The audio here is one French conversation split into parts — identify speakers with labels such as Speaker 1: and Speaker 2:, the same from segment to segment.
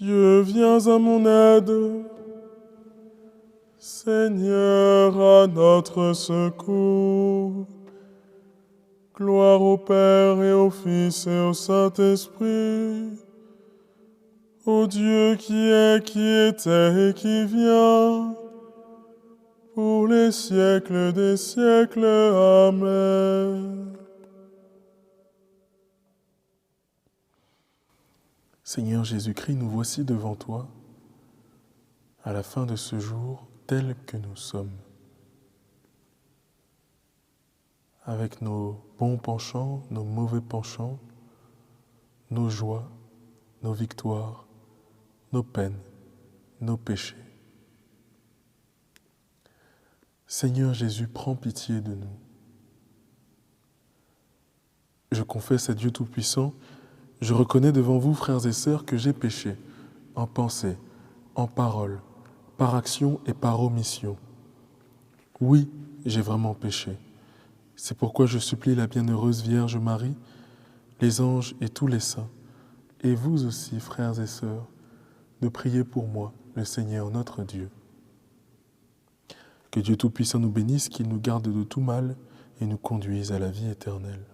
Speaker 1: Dieu, viens à mon aide. Seigneur, à notre secours. Gloire au Père et au Fils et au Saint-Esprit, au Dieu qui est, qui était et qui vient, pour les siècles des siècles. Amen. Seigneur Jésus-Christ, nous voici devant toi, à la fin de ce jour, tels que nous sommes. Avec nos bons penchants, nos mauvais penchants, nos joies, nos victoires, nos peines, nos péchés. Seigneur Jésus, prends pitié de nous. Je confesse à Dieu Tout-Puissant, je reconnais devant vous, frères et sœurs, que j'ai péché, en pensée, en parole, par action et par omission. Oui, j'ai vraiment péché. C'est pourquoi je supplie la bienheureuse Vierge Marie, les anges et tous les saints, et vous aussi, frères et sœurs, de prier pour moi, le Seigneur notre Dieu. Que Dieu Tout-Puissant nous bénisse, qu'il nous garde de tout mal et nous conduise à la vie éternelle.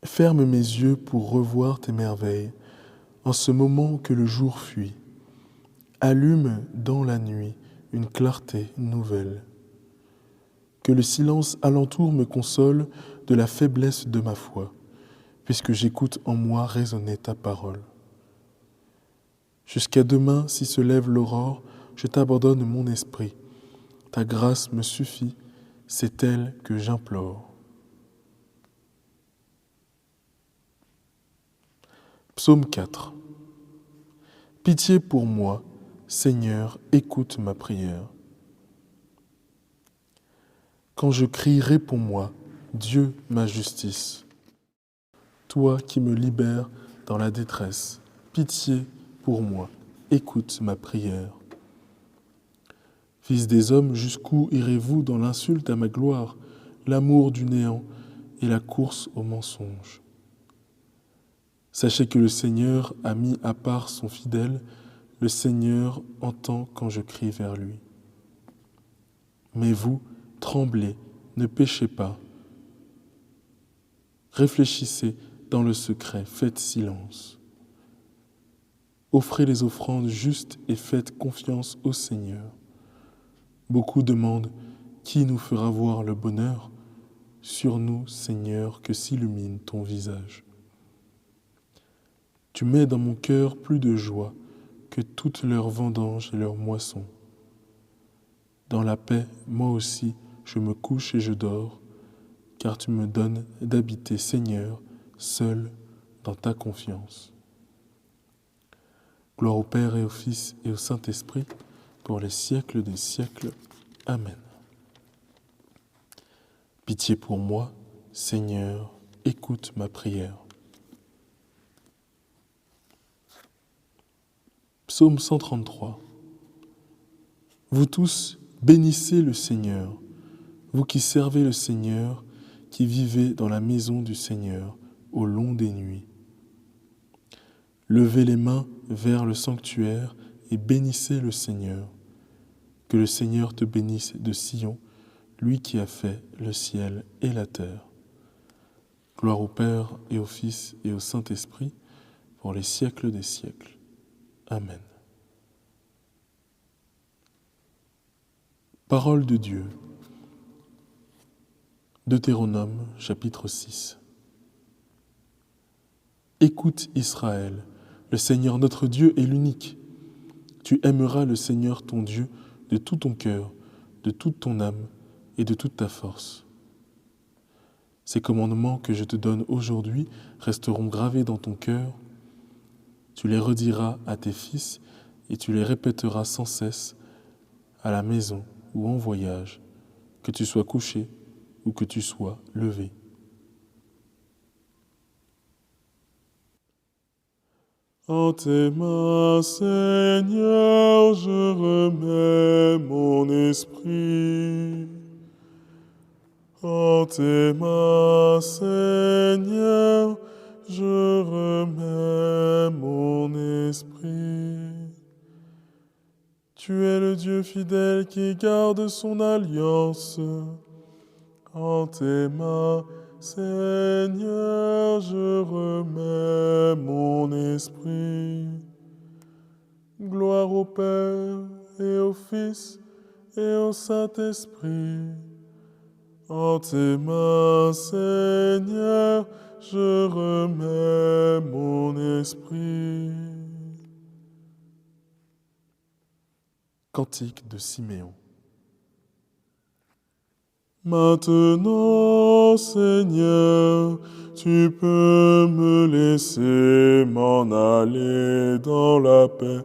Speaker 1: Ferme mes yeux pour revoir tes merveilles, en ce moment que le jour fuit. Allume dans la nuit une clarté nouvelle. Que le silence alentour me console de la faiblesse de ma foi, puisque j'écoute en moi résonner ta parole. Jusqu'à demain, si se lève l'aurore, je t'abandonne mon esprit. Ta grâce me suffit, c'est elle que j'implore. Psaume 4. Pitié pour moi, Seigneur, écoute ma prière. Quand je crie, réponds-moi, Dieu, ma justice. Toi qui me libères dans la détresse, pitié pour moi, écoute ma prière. Fils des hommes, jusqu'où irez-vous dans l'insulte à ma gloire, l'amour du néant et la course au mensonge? Sachez que le Seigneur a mis à part son fidèle, le Seigneur entend quand je crie vers lui. Mais vous, tremblez, ne péchez pas. Réfléchissez dans le secret, faites silence. Offrez les offrandes justes et faites confiance au Seigneur. Beaucoup demandent, qui nous fera voir le bonheur? Sur nous, Seigneur, que s'illumine ton visage. Tu mets dans mon cœur plus de joie que toutes leurs vendanges et leurs moissons. Dans la paix, moi aussi, je me couche et je dors, car tu me donnes d'habiter, Seigneur, seul dans ta confiance. Gloire au Père et au Fils et au Saint-Esprit, pour les siècles des siècles. Amen. Pitié pour moi, Seigneur, écoute ma prière. Psaume 133. Vous tous, bénissez le Seigneur, vous qui servez le Seigneur, qui vivez dans la maison du Seigneur au long des nuits. Levez les mains vers le sanctuaire et bénissez le Seigneur. Que le Seigneur te bénisse de Sion, lui qui a fait le ciel et la terre. Gloire au Père et au Fils et au Saint-Esprit, pour les siècles des siècles. Amen. Parole de Dieu. Deutéronome, chapitre 6. Écoute Israël, le Seigneur notre Dieu est l'unique. Tu aimeras le Seigneur ton Dieu de tout ton cœur, de toute ton âme et de toute ta force. Ces commandements que je te donne aujourd'hui resteront gravés dans ton cœur. Tu les rediras à tes fils et tu les répéteras sans cesse à la maison ou en voyage, que tu sois couché ou que tu sois levé. En tes mains, Seigneur, je remets mon esprit. En tes mains, Seigneur, je remets mon esprit. Tu es le Dieu fidèle qui garde son alliance. En tes mains, Seigneur, je remets mon esprit. Gloire au Père et au Fils et au Saint-Esprit. En tes mains, Seigneur, je remets mon esprit. Cantique de Siméon. Maintenant, Seigneur, tu peux me laisser m'en aller dans la paix.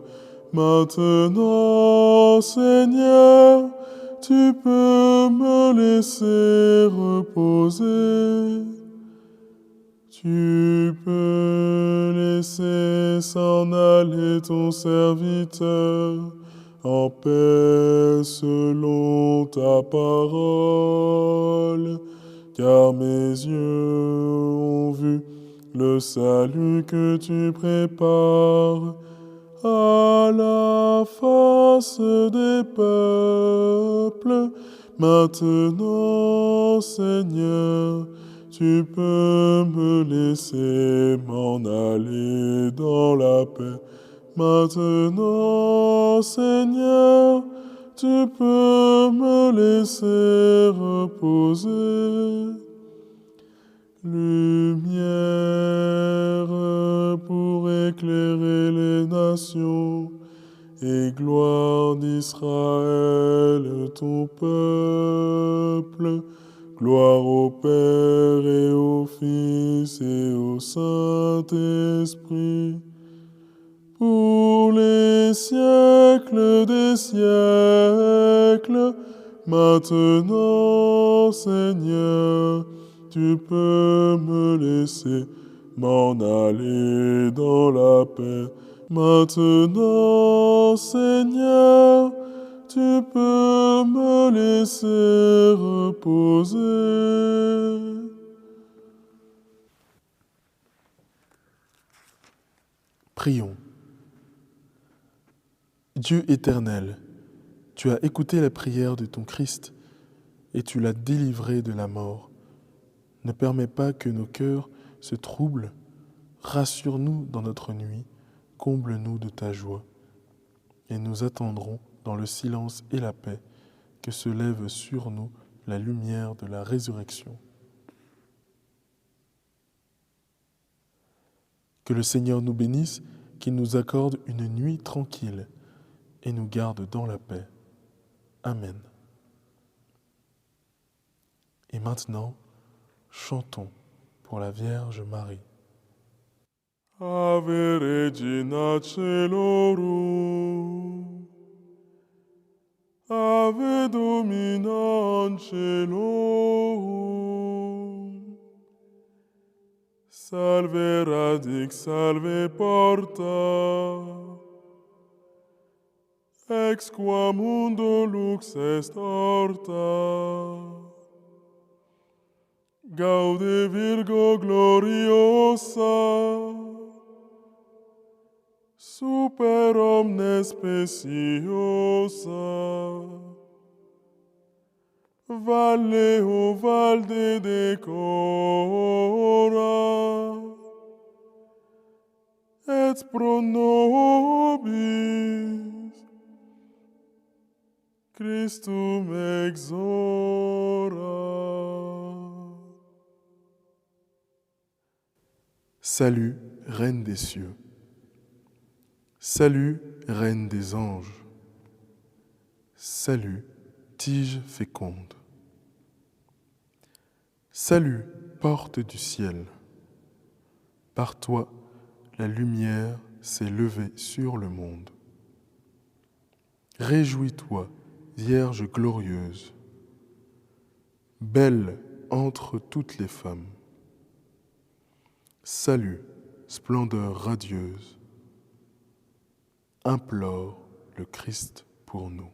Speaker 1: Maintenant, Seigneur, tu peux me laisser reposer. Tu peux laisser s'en aller ton serviteur en paix selon ta parole, car mes yeux ont vu le salut que tu prépares à la face des peuples. Maintenant, Seigneur, tu peux me laisser m'en aller dans la paix. Maintenant, Seigneur, tu peux me laisser reposer. Lumière pour éclairer les nations et gloire d'Israël, ton peuple. Gloire au Père et au Fils et au Saint-Esprit, pour les siècles des siècles. Maintenant, Seigneur, tu peux me laisser m'en aller dans la paix. Maintenant, Seigneur, tu peux me laisser reposer. Prions. Dieu éternel, tu as écouté la prière de ton Christ et tu l'as délivré de la mort. Ne permets pas que nos cœurs se troublent. Rassure-nous dans notre nuit, comble-nous de ta joie. Et nous attendrons dans le silence et la paix que se lève sur nous la lumière de la résurrection. Que le Seigneur nous bénisse, qu'il nous accorde une nuit tranquille et nous garde dans la paix. Amen. Et maintenant, chantons pour la Vierge Marie. Ave Regina Caelorum, Ave Domina Angelorum, Salve Radix, Salve Porta, ex qua mundo lux est horta. Gaude Virgo gloriosa, super omnes speciosa. Valle o valde decora, et pro nobis Christum exora. Salut, Reine des cieux. Salut, Reine des anges. Salut, tige féconde. Salut, porte du ciel. Par toi, la lumière s'est levée sur le monde. Réjouis-toi, Vierge glorieuse, belle entre toutes les femmes. Salut, splendeur radieuse, implore le Christ pour nous.